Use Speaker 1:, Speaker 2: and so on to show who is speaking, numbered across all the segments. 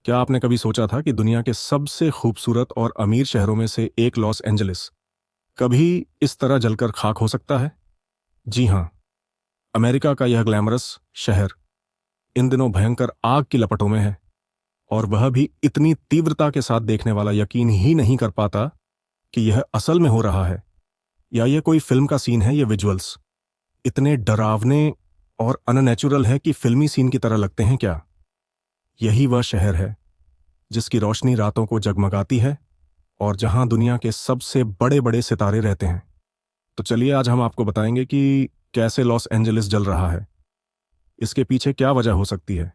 Speaker 1: क्या आपने कभी सोचा था कि दुनिया के सबसे खूबसूरत और अमीर शहरों में से एक लॉस एंजलिस कभी इस तरह जलकर खाक हो सकता है? जी हां, अमेरिका का यह ग्लैमरस शहर इन दिनों भयंकर आग की लपटों में है, और वह भी इतनी तीव्रता के साथ देखने वाला यकीन ही नहीं कर पाता कि यह असल में हो रहा है या यह कोई फिल्म का सीन है। ये विजुअल्स इतने डरावने और अननेचुरल है कि फिल्मी सीन की तरह लगते हैं क्या? यही वह शहर है जिसकी रोशनी रातों को जगमगाती है और जहां दुनिया के सबसे बड़े बड़े सितारे रहते हैं। तो चलिए आज हम आपको बताएंगे कि कैसे लॉस एंजलिस जल रहा है, इसके पीछे क्या वजह हो सकती है,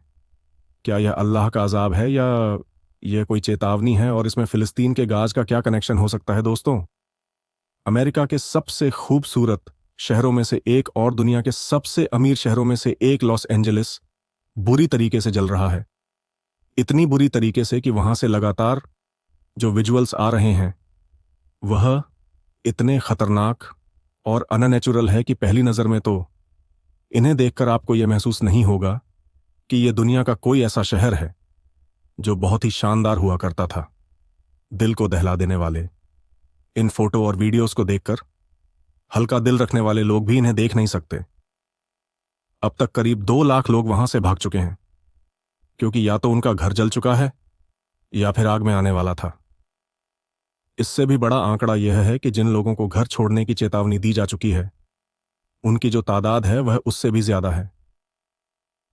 Speaker 1: क्या यह अल्लाह का अजाब है या यह कोई चेतावनी है, और इसमें फिलिस्तीन के गाज का क्या कनेक्शन हो सकता है। दोस्तों, अमेरिका के सबसे खूबसूरत शहरों में से एक और दुनिया के सबसे अमीर शहरों में से एक लॉस एंजलिस बुरी तरीके से जल रहा है। इतनी बुरी तरीके से कि वहां से लगातार जो विजुअल्स आ रहे हैं वह इतने खतरनाक और अननेचुरल है कि पहली नज़र में तो इन्हें देखकर आपको यह महसूस नहीं होगा कि यह दुनिया का कोई ऐसा शहर है जो बहुत ही शानदार हुआ करता था। दिल को दहला देने वाले इन फोटो और वीडियोस को देखकर हल्का दिल रखने वाले लोग भी इन्हें देख नहीं सकते। अब तक करीब 2 लाख लोग वहां से भाग चुके हैं, क्योंकि या तो उनका घर जल चुका है या फिर आग में आने वाला था। इससे भी बड़ा आंकड़ा यह है कि जिन लोगों को घर छोड़ने की चेतावनी दी जा चुकी है, उनकी जो तादाद है वह उससे भी ज्यादा है।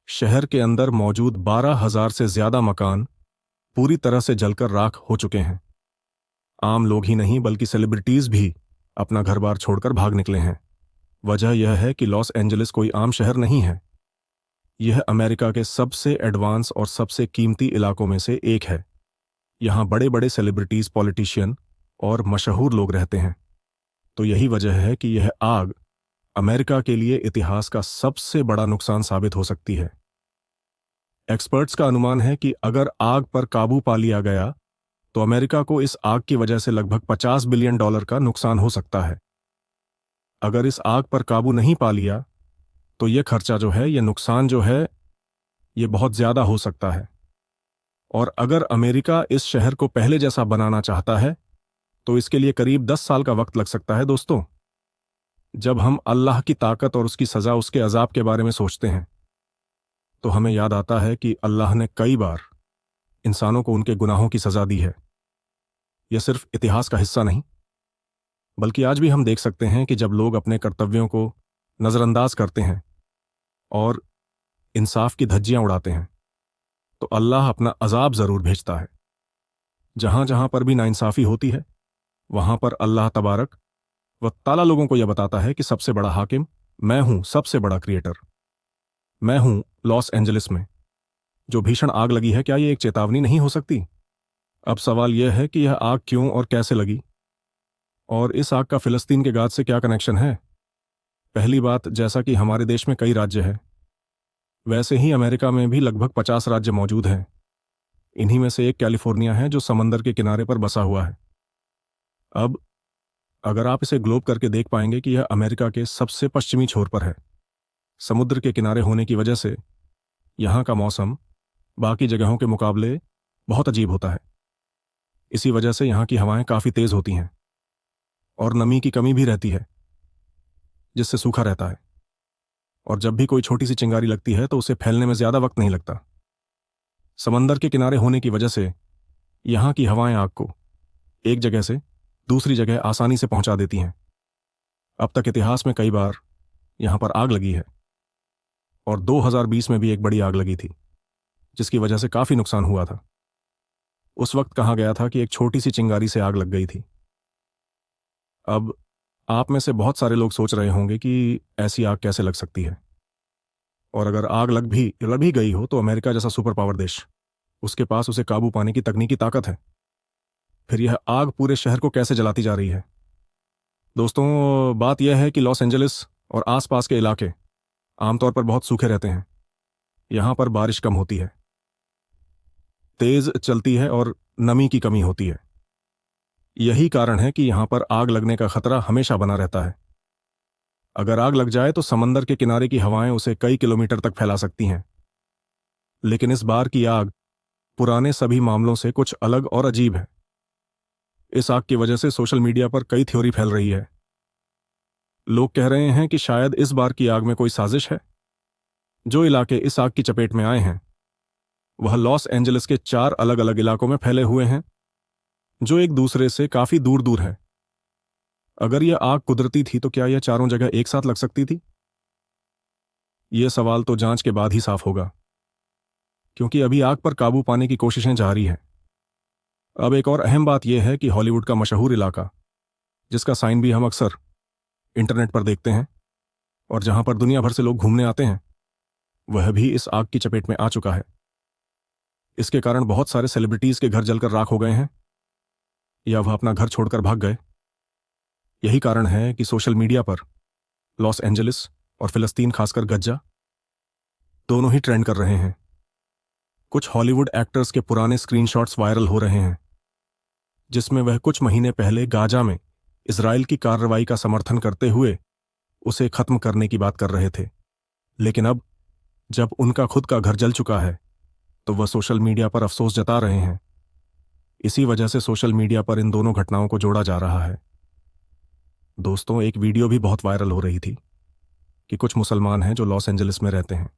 Speaker 1: शहर के अंदर मौजूद 12,000 से ज्यादा मकान पूरी तरह से जलकर राख हो चुके हैं। आम लोग ही नहीं बल्कि सेलिब्रिटीज भी अपना घर बार छोड़कर भाग निकले हैं। वजह यह है कि लॉस एंजलिस कोई आम शहर नहीं है। यह अमेरिका के सबसे एडवांस और सबसे कीमती इलाकों में से एक है। यहाँ बड़े बड़े सेलिब्रिटीज, पॉलिटिशियन और मशहूर लोग रहते हैं। तो यही वजह है कि यह आग अमेरिका के लिए इतिहास का सबसे बड़ा नुकसान साबित हो सकती है। एक्सपर्ट्स का अनुमान है कि अगर आग पर काबू पा लिया गया तो अमेरिका को इस आग की वजह से लगभग $50 बिलियन का नुकसान हो सकता है। अगर इस आग पर काबू नहीं पा लिया तो यह खर्चा जो है, यह नुकसान जो है, यह बहुत ज्यादा हो सकता है। और अगर अमेरिका इस शहर को पहले जैसा बनाना चाहता है तो इसके लिए करीब 10 साल का वक्त लग सकता है। दोस्तों, जब हम अल्लाह की ताकत और उसकी सजा, उसके अजाब के बारे में सोचते हैं तो हमें याद आता है कि अल्लाह ने कई बार इंसानों को उनके गुनाहों की सजा दी है। यह सिर्फ इतिहास का हिस्सा नहीं, बल्कि आज भी हम देख सकते हैं कि जब लोग अपने कर्तव्यों को नजरअंदाज करते हैं और इंसाफ की धज्जियां उड़ाते हैं तो अल्लाह अपना अजाब जरूर भेजता है। जहां जहां पर भी नाइंसाफी होती है वहां पर अल्लाह तबारक व ताला लोगों को यह बताता है कि सबसे बड़ा हाकिम मैं हूं, सबसे बड़ा क्रिएटर मैं हूं। लॉस एंजलिस में जो भीषण आग लगी है, क्या यह एक चेतावनी नहीं हो सकती? अब सवाल यह है कि यह आग क्यों और कैसे लगी, और इस आग का फिलिस्तीन के गाज से क्या कनेक्शन है। पहली बात, जैसा कि हमारे देश में कई राज्य हैं, वैसे ही अमेरिका में भी लगभग 50 राज्य मौजूद हैं। इन्हीं में से एक कैलिफोर्निया है जो समंदर के किनारे पर बसा हुआ है। अब अगर आप इसे ग्लोब करके देख पाएंगे कि यह अमेरिका के सबसे पश्चिमी छोर पर है। समुद्र के किनारे होने की वजह से यहाँ का मौसम बाकी जगहों के मुकाबले बहुत अजीब होता है। इसी वजह से यहाँ की हवाएं काफ़ी तेज़ होती हैं और नमी की कमी भी रहती है, जिससे सूखा रहता है। और जब भी कोई छोटी सी चिंगारी लगती है तो उसे फैलने में ज़्यादा वक्त नहीं लगता। समंदर के किनारे होने की वजह से यहाँ की हवाएं आग को एक जगह से दूसरी जगह आसानी से पहुंचा देती हैं। अब तक इतिहास में कई बार यहाँ पर आग लगी है, और 2020 में भी एक बड़ी आग लगी थी जिसकी वजह से काफ़ी नुकसान हुआ था। उस वक्त कहा गया था कि एक छोटी सी चिंगारी से आग लग गई थी। अब आप में से बहुत सारे लोग सोच रहे होंगे कि ऐसी आग कैसे लग सकती है, और अगर आग लग भी गई हो तो अमेरिका जैसा सुपर पावर देश, उसके पास उसे काबू पाने की तकनीकी ताकत है, फिर यह आग पूरे शहर को कैसे जलाती जा रही है। दोस्तों, बात यह है कि लॉस एंजलिस और आसपास के इलाके आमतौर पर बहुत सूखे रहते हैं। यहाँ पर बारिश कम होती है, तेज चलती है और नमी की कमी होती है। यही कारण है कि यहाँ पर आग लगने का खतरा हमेशा बना रहता है। अगर आग लग जाए तो समंदर के किनारे की हवाएं उसे कई किलोमीटर तक फैला सकती हैं, लेकिन इस बार की आग पुराने सभी मामलों से कुछ अलग और अजीब है। इस आग की वजह से सोशल मीडिया पर कई थ्योरी फैल रही है। लोग कह रहे हैं कि शायद इस बार की आग में कोई साजिश है। जो इलाके इस आग की चपेट में आए हैं वह लॉस एंजलिस के 4 अलग अलग इलाकों में फैले हुए हैं, जो एक दूसरे से काफी दूर दूर है। अगर यह आग कुदरती थी तो क्या यह चारों जगह एक साथ लग सकती थी? यह सवाल तो जांच के बाद ही साफ होगा, क्योंकि अभी आग पर काबू पाने की कोशिशें जारी हैं। अब एक और अहम बात यह है कि हॉलीवुड का मशहूर इलाका, जिसका साइन भी हम अक्सर इंटरनेट पर देखते हैं और जहां पर दुनिया भर से लोग घूमने आते हैं, वह भी इस आग की चपेट में आ चुका है। इसके कारण बहुत सारे सेलिब्रिटीज के घर जलकर राख हो गए हैं या वह अपना घर छोड़कर भाग गए। यही कारण है कि सोशल मीडिया पर लॉस एंजलिस और फिलिस्तीन, खासकर गज्जा, दोनों ही ट्रेंड कर रहे हैं। कुछ हॉलीवुड एक्टर्स के पुराने स्क्रीनशॉट्स वायरल हो रहे हैं, जिसमें वह कुछ महीने पहले गाजा में इजराइल की कार्रवाई का समर्थन करते हुए उसे खत्म करने की बात कर रहे थे। लेकिन अब जब उनका खुद का घर जल चुका है तो वह सोशल मीडिया पर अफसोस जता रहे हैं। इसी वजह से सोशल मीडिया पर इन दोनों घटनाओं को जोड़ा जा रहा है। दोस्तों, एक वीडियो भी बहुत वायरल हो रही थी कि कुछ मुसलमान हैं जो लॉस एंजलिस में रहते हैं।